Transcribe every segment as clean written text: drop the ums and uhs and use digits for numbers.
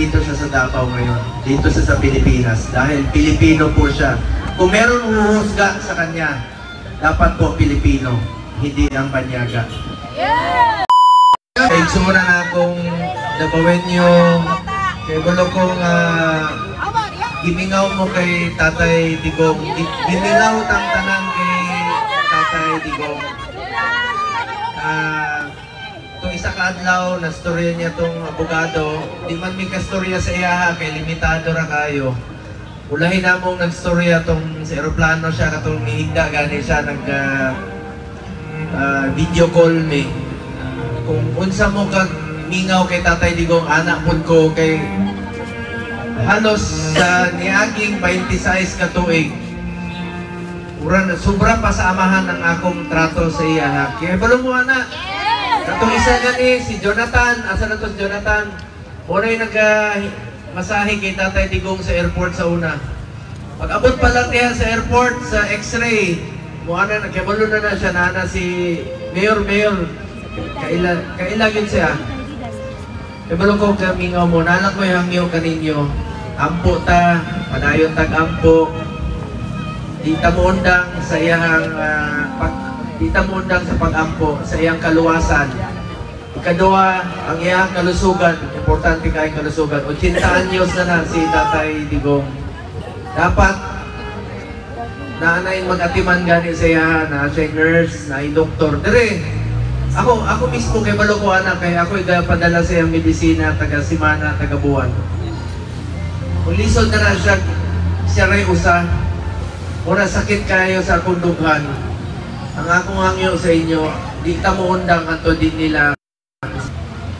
Dito siya sa Davao ngayon, dito siya sa Pilipinas, dahil Pilipino po siya. Kung meron huhusga sa kanya, dapat po Pilipino, hindi ang banyaga. Yeah! Kaya sumuna na akong nabawin yung kay gulo kong gimingaw mo kay Tatay Digong. Gimingaw tang tanan kay Tatay Digong. Itong isa kaadlaw na storya niya itong abogado, di man may kastorya sa iya kay limitado ra kayo. Ulahin na mong nagstorya itong sa aeroplano siya, katong mihigda gani siya nag video call me. Kung unsa mo kag mingaw kay Tatay Digong, anak mo ko kay halos sa niaging 26 ka tuig. Sobra pa sa amahan ng akong trato sa iya. Kaya balong mo anak. Katong isa gani si Jonathan, asa na to si Jonathan? Oray nag-masahe kay Tatay Digong sa airport sa una. Pag-abot pa lang niya sa airport, sa x-ray, muana nagkabalo na siya, nana si Mayor. Kailan yun siya? Ibalo ko kamingaw mo, nanak ko yung hangyo kaninyo. Ampo ta, padayon tag-ampo. Di ta mo undang sa iyang Dita mo undang sa pag-ampo, sa iyang kaluwasan. Ikadua, ang iyang kalusugan, importante kayong kalusugan. 80 anyos na si Tatay Digong. Dapat, naanayin mag-atiman gani sa iya, na siya nurse, na doktor. Dire, ako mismo kay balo ko anak, kaya ako ipadala sa iyang medisina, taga-simana, taga-buwan. Kung lisod na siya rin usa. Muna sakit kayo sa kundughan. Ang akong hangyo sa inyo, di ta mo undang ato din nila.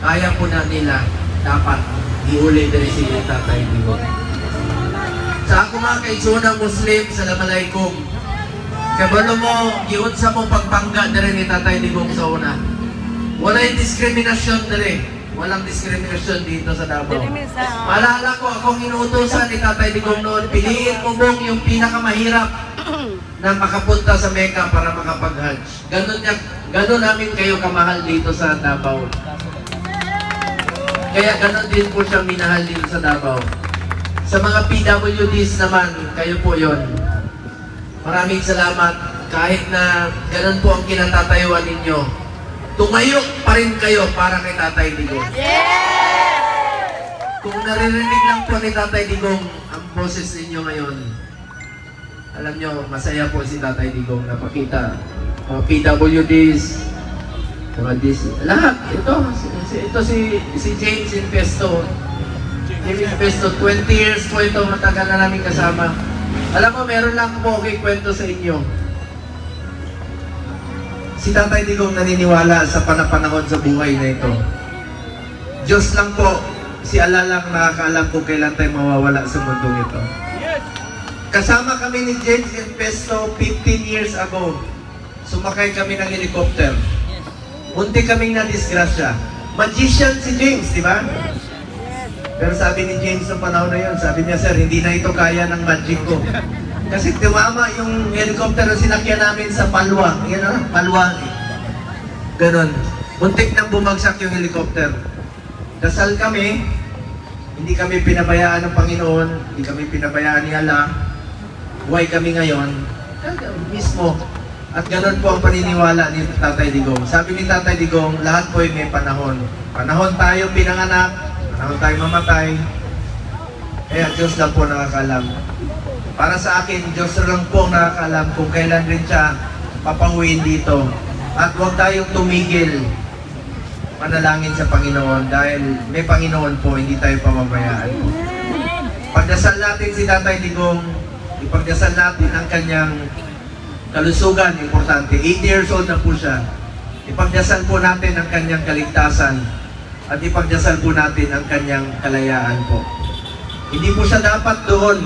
Kaya po na nila, dapat iuli din si Tatay Digong. Sa ako mga kaitsunang Muslim, Assalamualaikum. Kabalo mo, giunsa mo pagpangga din ni Tatay Digong sa una. Walang diskriminasyon din. Walang diskriminasyon dito sa Davao. Maalala ko, akong inuutosan ni Tatay Digong noon, piliin mo mong yung pinakamahirap na makapunta sa Mecca para makapag-Hajj. Ganon namin kayo kamahal dito sa Davao. Kaya ganon din po siya minahal dito sa Davao. Sa mga PWDs naman, kayo po yon. Maraming salamat. Kahit na ganon po ang kinatatayuan ninyo, tumayo pa rin kayo para kay Tatay Digong. Kung naririnig lang po ni Tatay Digong ang boses ninyo ngayon, alam nyo, masaya po si Tatay Digong napakita. Mga PWDs, mga DC, lahat. Ito si James Investo. James Investo, 20 years po ito, matagal na namin kasama. Alam mo, meron lang po kwento sa inyo. Si Tatay Digong naniniwala sa panahon sa buhay na ito. Diyos lang po, si Allah lang nakakaalam kung kailan tayo mawawala sa mundong ito. Kasama kami ni James Investo 15 years ago. Sumakay kami ng helicopter. Munti kaming nadisgrasya. Magician si James, di ba? Pero sabi ni James sa panahon na yun, sabi niya, sir, hindi na ito kaya ng magic ko. Kasi tumama yung helicopter na sinakyan namin sa Palwa. Yan na, Palwa. Ganon. Muntik nang bumagsak yung helicopter. Dasal kami, hindi kami pinabayaan ng Panginoon, hindi kami pinabayaan ni Allah. Buhay kami ngayon, mismo. At ganoon po ang paniniwala ni Tatay Digong. Sabi ni Tatay Digong, lahat po ay may panahon. Panahon tayo pinanganak, panahon tayo mamatay. Kaya Diyos lang po nakakalam. Para sa akin, Diyos lang po nakakalam kung kailan rin siya papahuin dito. At huwag tayong tumigil manalangin sa Panginoon dahil may Panginoon po, hindi tayo pamabayaan. Pagdasal natin si Tatay Digong, ipagdasal natin ang kanyang kalusugan, importante. 8 years old na po siya. Ipagdasal po natin ang kanyang kaligtasan at ipagdasal po natin ang kanyang kalayaan po. Hindi po siya dapat doon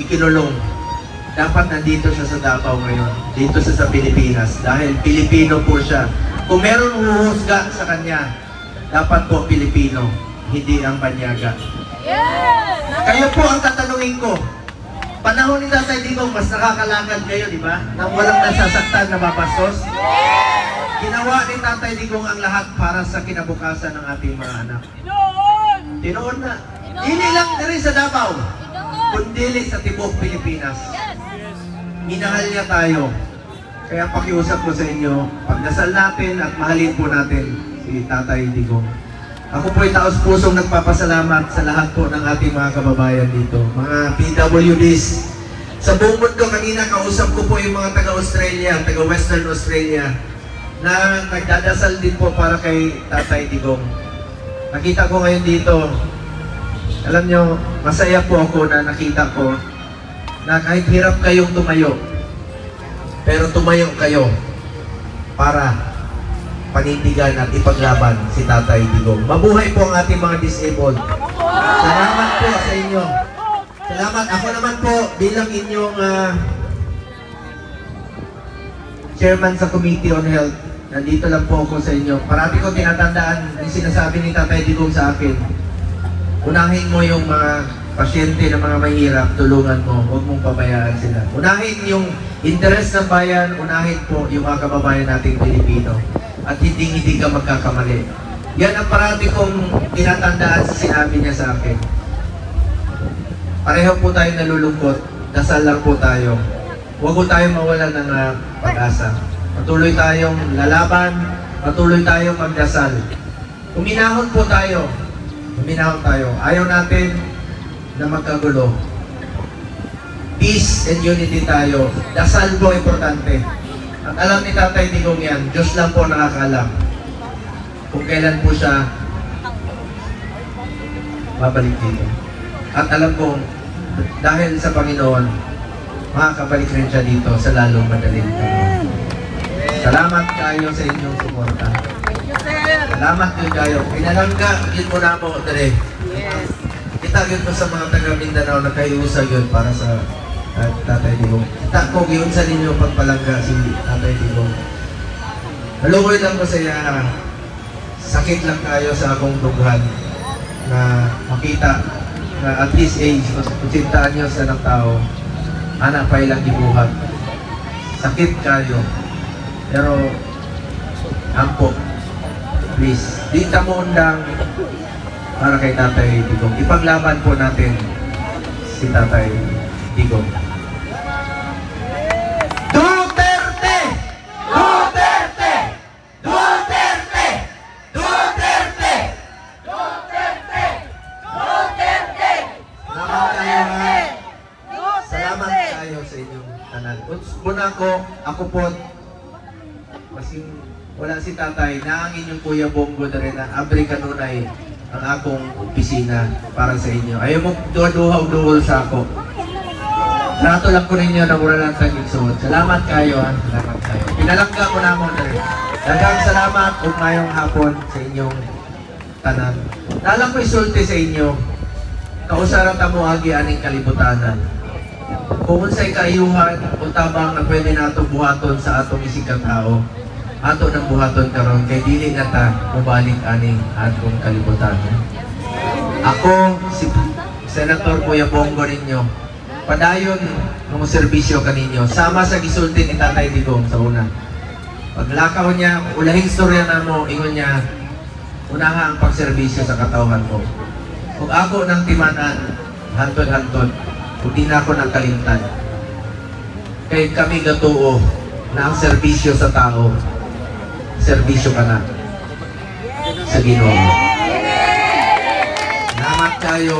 ikinulong. Dapat nandito siya sa Davao ngayon. Dito siya sa Pilipinas dahil Pilipino po siya. Kung meron huhusga sa kanya, dapat po Pilipino, hindi ang banyaga. Yes! Kayo po ang tatanungin ko. Panahon ni Tatay Digong, mas nakakalakad kayo, di ba? Nang walang nasasaktan na mapastos. Ginawa ni Tatay Digong ang lahat para sa kinabukasan ng ating mga anak. Tinoon na. Dili lang diri sa Davao, kundi sa tibuok Pilipinas. Minahal niya tayo. Kaya pakiusap ko sa inyo, pagdasal natin at mahalin po natin si Tatay Digong. Ako po ay taos-pusong nagpapasalamat sa lahat po ng ating mga kababayan dito. Mga PWDs. Sa buong mundo, kanina kausap ko po yung mga taga-Australia, taga-Western Australia, na nagdadasal din po para kay Tatay Digong. Nakita ko ngayon dito, alam nyo, masaya po ako na nakita ko na kahit hirap kayong tumayo, pero tumayo kayo para panindigan at ipaglaban si Tatay Digong. Mabuhay po ang ating mga disabled. Salamat po sa inyo. Salamat. Ako naman po bilang inyong chairman sa Committee on Health. Nandito lang po ako sa inyo. Parati ko tinatandaan yung sinasabi ni Tatay Digong sa akin. Unahin mo yung mga pasyente na mga mahirap, tulungan mo, huwag mong pabayaan sila. Unahin yung interest ng bayan, unahin po yung mga kababayan nating Pilipino. At hindi ka magkakamali. Yan ang parati kong tinatandaan sa sinabi niya sa akin. Pareho po tayo nalulungkot, dasal lang po tayo. Huwag po tayong mawalan ng pag-asa. Patuloy tayong lalaban, patuloy tayong magdasal. Uminahon po tayo. Uminahon tayo. Ayaw natin na magkagulo. Peace and unity tayo. Dasal po importante. At alam ni Tatay Digong yan, Diyos lang po nakakaalam kung kailan po siya babalik dito. At alam ko, dahil sa Panginoon, makakabalik rin siya dito sa lalong madaling panahon. Salamat kayo sa inyong suporta. Salamat din kayo. Pinalangga, yun mo na mo, Dere. Kita yun po sa mga taga Mindanao na kayo usag yun para sa Tatay Digong. Kita ko yun sa ninyo pagpalangga si Tatay Digong. Nalukoy lang ko sa iya. Sakit lang tayo sa akong dughan na makita na at this age, 80 anyos na ng tao, anak pa ilang gibuhat. Sakit kayo. Pero, ampo, please, di ka mo undang para kay Tatay Digong. Ipaglaban po natin si Tatay Digong. Duterte! Duterte! Duterte! Duterte! Duterte! Duterte! Salamat kayo sa inyong tanan. Una ako po, kasi wala si Tatay, naangin yung Kuya Bongo na rin na abri kanunay ang akong opisina para sa inyo. Ayaw mo duha-duha sa ako. Trato lang ko ninyo na mura lang tagig suot. Salamat kayo ha. Salamat kayo. Pinalangga ko na mo na rin. Daghang salamat o ngayong hapon sa inyong tanan. Nalang ko isulti sa inyo. Kausaran ta mo agi aning kalibutanan. Kung unsay kaayuhan o tabang na pwede nato buhaton sa atong isikang tao, ato ng buhaton karon kay dili na ta mubalik aning atong kalibutanan. Ako si Senator Kuya Bongo ninyo, padayon ng serbisyo kaninyo sama sa gisulti ni Tatay Digong sa una. Paglakaw niya, ulahing storya na mo, ingon niya, unaha ang pagserbisyo sa katawhan mo. Kung ako ng timanan, hantod-hantod, hindi na ako nagkalimtan. Kaya kami gatuo na ang serbisyo sa tao, serbisyo ka na sa Ginoo. Salamat kayo.